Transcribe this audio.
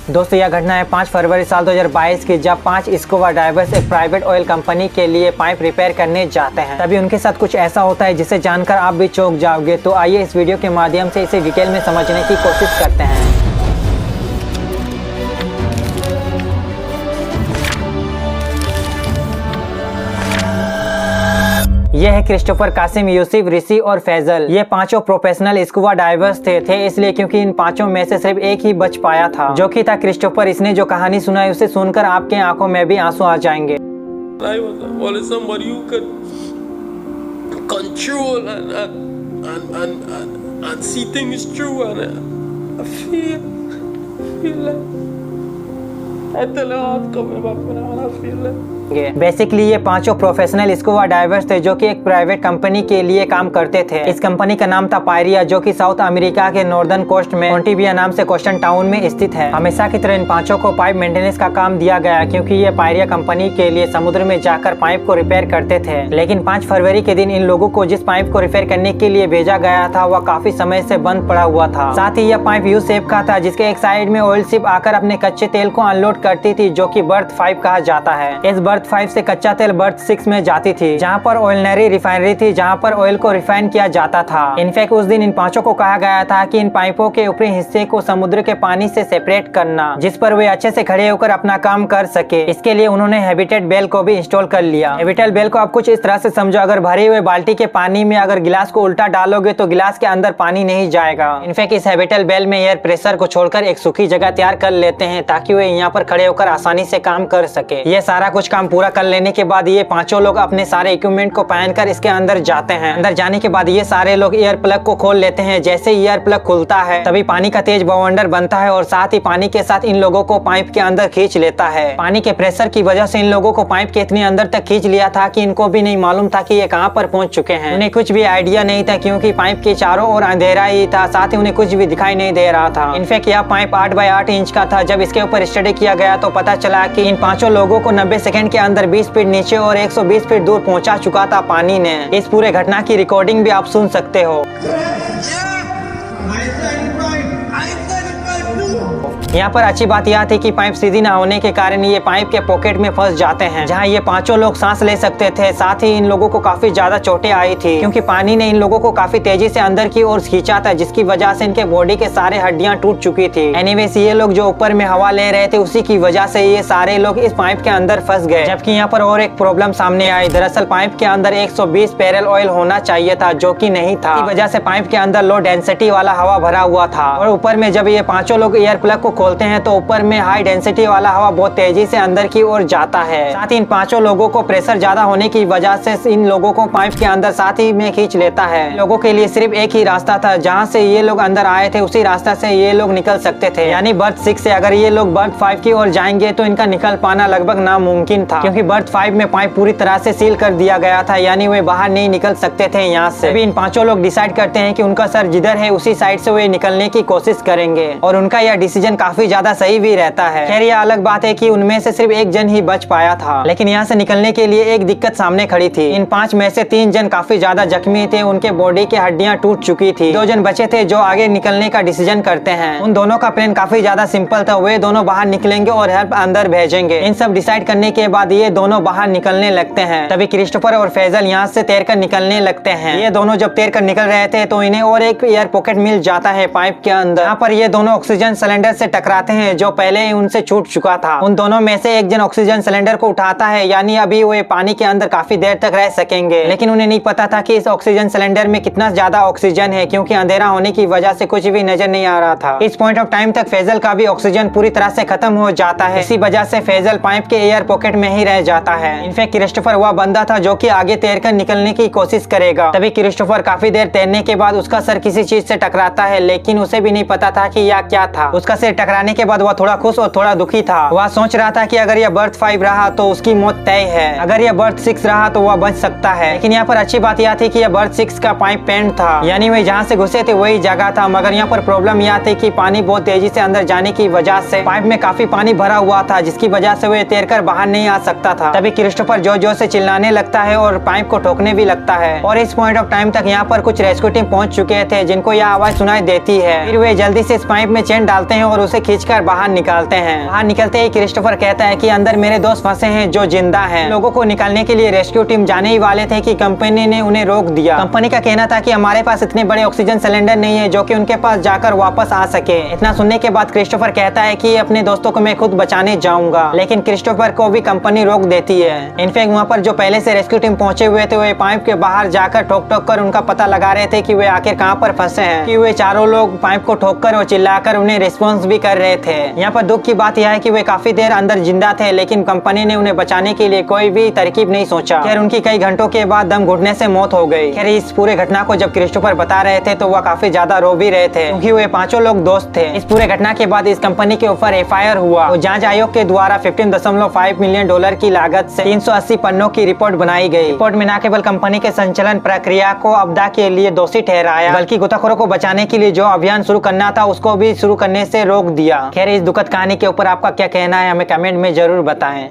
दोस्तों यह घटना है 5 फरवरी साल 2022 की, जब 5 स्कूबा डाइवर्स एक प्राइवेट ऑयल कंपनी के लिए पाइप रिपेयर करने जाते हैं। तभी उनके साथ कुछ ऐसा होता है जिसे जानकर आप भी चौंक जाओगे। तो आइए इस वीडियो के माध्यम से इसे डिटेल में समझने की कोशिश करते हैं। ये है क्रिस्टोफर, कासिम, यूसुफ, ऋषि और फैजल। ये पांचों प्रोफेशनल स्कूबा डाइवर्स थे इसलिए क्योंकि इन पांचों में से सिर्फ एक ही बच पाया था, जो कि था क्रिस्टोफर। इसने जो कहानी सुनाई उसे सुनकर आपके आंखों में भी आंसू आ जाएंगे। बेसिकली ये पांचों प्रोफेशनल स्कूबा डाइवर्स थे जो कि एक प्राइवेट कंपनी के लिए काम करते थे। इस कंपनी का नाम था पायरिया, जो कि साउथ अमेरिका के नॉर्दर्न कोस्ट में मोंटेविया नाम से कोस्टन टाउन में स्थित है। हमेशा की तरह इन पांचों को पाइप मेंटेनेंस का काम दिया गया, क्योंकि ये पायरिया कंपनी के लिए समुद्र में जाकर पाइप को रिपेयर करते थे। लेकिन 5 फरवरी के दिन इन लोगों को जिस पाइप को रिपेयर करने के लिए भेजा गया था वह काफी समय से बंद पड़ा हुआ था। साथ ही यह पाइप यू शेप का था, जिसके एक साइड में ऑयल शिप आकर अपने कच्चे तेल को अनलोड करती थी, जो कि बर्थ 5 कहा जाता है। इस बर्थ 5 से कच्चा तेल बर्थ 6 में जाती थी, जहां पर ऑयलनरी रिफाइनरी थी, जहां पर ऑयल को रिफाइन किया जाता था। इनफैक्ट उस दिन इन पांचों को कहा गया था कि इन पाइपों के ऊपरी हिस्से को समुद्र के पानी से सेपरेट करना, जिस पर वे अच्छे से खड़े होकर अपना काम कर सके। इसके लिए उन्होंने हैबिटेट बेल को भी इंस्टॉल कर लिया। हैबिटेट बेल को आप कुछ इस तरह से समझो, अगर भरे हुए बाल्टी के पानी में अगर गिलास को उल्टा डालोगे तो गिलास के अंदर पानी नहीं जाएगा। इनफैक्ट इस हैबिटेट बेल में एयर प्रेशर को छोड़कर एक सूखी जगह तैयार कर लेते हैं, ताकि वे यहाँ पर खड़े होकर आसानी से काम कर सके। ये सारा कुछ काम पूरा कर लेने के बाद ये पांचों लोग अपने सारे इक्विपमेंट को पहनकर इसके अंदर जाते हैं। अंदर जाने के बाद ये सारे लोग एयर प्लग को खोल लेते हैं। जैसे एयर प्लग खुलता है तभी पानी का तेज बवंडर बनता है, और साथ ही पानी के साथ इन लोगों को पाइप के अंदर खींच लेता है। पानी के प्रेशर की वजह से इन लोगों को पाइप के इतने अंदर तक खींच लिया था कि इनको भी नहीं मालूम था कि ये कहाँ पर पहुंच चुके हैं। उन्हें कुछ भी आइडिया नहीं था, क्योंकि पाइप के चारों ओर अंधेरा ही था, साथ ही उन्हें कुछ भी दिखाई नहीं दे रहा था। इनफैक्ट यह पाइप 8 बाय 8 इंच का था। जब इसके ऊपर स्टडी किया गया तो पता चला कि इन पांचों लोगों को 90 सेकंड के अंदर 20 फीट नीचे और 120 फीट दूर पहुंचा चुका था पानी ने। इस पूरे घटना की रिकॉर्डिंग भी आप सुन सकते हो। यहाँ पर अच्छी बात यह थी कि पाइप सीधी ना होने के कारण ये पाइप के पॉकेट में फंस जाते हैं, जहाँ ये पांचों लोग सांस ले सकते थे। साथ ही इन लोगों को काफी ज्यादा चोटें आई थी, क्योंकि पानी ने इन लोगों को काफी तेजी से अंदर की ओर खींचा था, जिसकी वजह से इनके बॉडी के सारे हड्डियां टूट चुकी थी। एनीवेज ये लोग जो ऊपर में हवा ले रहे थे, उसी की वजह से ये सारे लोग इस पाइप के अंदर फंस गए। जबकि यहाँ पर और एक प्रॉब्लम सामने आई। दरअसल पाइप के अंदर 120 बैरल ऑयल होना चाहिए था, जो की नहीं था। इस वजह से पाइप के अंदर लो डेंसिटी वाला हवा भरा हुआ था, और ऊपर में जब ये पांचों लोग एयर प्लग को खोलते हैं तो ऊपर में हाई डेंसिटी वाला हवा बहुत तेजी से अंदर की ओर जाता है। साथ ही इन पांचों लोगों को प्रेशर ज्यादा होने की वजह से इन लोगों को पाइप के अंदर साथ ही में खींच लेता है। लोगों के लिए सिर्फ एक ही रास्ता था, जहां से ये लोग अंदर आए थे उसी रास्ता से ये लोग निकल सकते थे, यानी बर्थ 6 से। अगर ये लोग बर्थ 5 की ओर जाएंगे तो इनका निकल पाना लगभग नामुमकिन था, क्योंकि बर्थ 5 में पाइप पूरी तरह से सील कर दिया गया था, यानी वे बाहर नहीं निकल सकते थे यहाँ से। अभी इन पांचों लोग डिसाइड करते हैं कि उनका सर जिधर है उसी साइड से वे निकलने की कोशिश करेंगे, और उनका यह डिसीजन काफी ज्यादा सही भी रहता है। खैर यह अलग बात है कि उनमें से सिर्फ एक जन ही बच पाया था, लेकिन यहाँ से निकलने के लिए एक दिक्कत सामने खड़ी थी। इन 5 में से 3 जन काफी ज्यादा जख्मी थे, उनके बॉडी की हड्डियां टूट चुकी थी। 2 जन बचे थे जो आगे निकलने का डिसीजन करते हैं। उन दोनों का प्लान काफी ज्यादा सिंपल था। वे दोनों बाहर निकलेंगे और हेल्प अंदर भेजेंगे। इन सब डिसाइड करने के बाद ये दोनों बाहर निकलने लगते हैं। तभी क्रिस्टोफर और फैजल यहाँ से तैरकर निकलने लगते हैं। ये दोनों जब तैरकर निकल रहे थे तो इन्हें और एक एयर पॉकेट मिल जाता है पाइप के अंदर। यहाँ पर ये दोनों ऑक्सीजन सिलेंडर से टकराते हैं, जो पहले ही उनसे छूट चुका था। उन दोनों में से एक जन ऑक्सीजन सिलेंडर को उठाता है, यानी अभी वो पानी के अंदर काफी देर तक रह सकेंगे। लेकिन उन्हें नहीं पता था कि इस ऑक्सीजन सिलेंडर में कितना ज्यादा ऑक्सीजन है, क्योंकि अंधेरा होने की वजह से कुछ भी नजर नहीं आ रहा था। इस पॉइंट ऑफ टाइम तक फैजल का भी ऑक्सीजन पूरी तरह से खत्म हो जाता है। इसी वजह से फैजल पाइप के एयर पॉकेट में ही रह जाता है। इनफैक्ट क्रिस्टोफर वह बंदा था जो कि आगे तैरकर निकलने की कोशिश करेगा। तभी क्रिस्टोफर काफी देर तैरने के बाद उसका सर किसी चीज से टकराता है, लेकिन उसे भी नहीं पता था कि यह क्या था। उसका सिर टकराने के बाद वह थोड़ा खुश और थोड़ा दुखी था। वह सोच रहा था कि अगर यह बर्थ 5 रहा तो उसकी मौत तय है, अगर यह बर्थ 6 रहा तो वह बच सकता है। लेकिन यहाँ पर अच्छी बात यह थी कि यह बर्थ 6 का पाइप पेंट था, यानी वे जहाँ से घुसे थे वही जगह था। मगर यहाँ पर प्रॉब्लम यह थी कि पानी बहुत तेजी से अंदर जाने की वजह से पाइप में काफी पानी भरा हुआ था, जिसकी वजह से वे तैरकर बाहर नहीं आ सकता था। तभी क्रिस्टोफर जोर जोर से चिल्लाने लगता है और पाइप को ठोकने भी लगता है। और इस पॉइंट ऑफ टाइम तक यहाँ पर कुछ रेस्क्यू टीम पहुंच चुके थे, जिनको यह आवाज सुनाई देती है। फिर वे जल्दी से इस पाइप में चेन डालते हैं और और उसे खींचकर बाहर निकालते हैं। बाहर निकलते ही क्रिस्टोफर कहता है कि अंदर मेरे दोस्त फंसे हैं जो जिंदा हैं। लोगों को निकालने के लिए रेस्क्यू टीम जाने ही वाले थे कि कंपनी ने उन्हें रोक दिया। कंपनी का कहना था कि हमारे पास इतने बड़े ऑक्सीजन सिलेंडर नहीं है जो कि उनके पास जाकर वापस आ सके। इतना सुनने के बाद क्रिस्टोफर कहता है कि अपने दोस्तों को मैं खुद बचाने जाऊंगा, लेकिन क्रिस्टोफर को भी कंपनी रोक देती है। इनफैक्ट वहाँ पर जो पहले से रेस्क्यू टीम पहुंचे हुए थे वे पाइप के बाहर जाकर ठोक ठोक कर उनका पता लगा रहे थे कि वे आखिर कहाँ पर फंसे हैं। कि वे चारों लोग पाइप को ठोककर और चिल्लाकर उन्हें रिस्पॉन्स भी कर रहे थे। यहाँ पर दुख की बात यह है कि वे काफी देर अंदर जिंदा थे, लेकिन कंपनी ने उन्हें बचाने के लिए कोई भी तरकीब नहीं सोचा। खैर उनकी कई घंटों के बाद दम घुटने से मौत हो गई। खैर इस पूरे घटना को जब क्रिस्टोफर बता रहे थे तो वह काफी ज्यादा रो भी रहे थे, क्योंकि वे पांचों लोग दोस्त थे। इस पूरे घटना के बाद इस कंपनी के ऊपर FIR हुआ और जांच आयोग के द्वारा $15.5 मिलियन की लागत से 380 पन्नों की रिपोर्ट बनाई गई। रिपोर्ट में न केवल कंपनी के संचालन प्रक्रिया को आपदा के लिए दोषी ठहराया, बल्कि गोताखोरों को बचाने के लिए जो अभियान शुरू करना था उसको भी शुरू करने से रोक दिया। खैर इस दुखद कहानी के ऊपर आपका क्या कहना है हमें कमेंट में जरूर बताएं।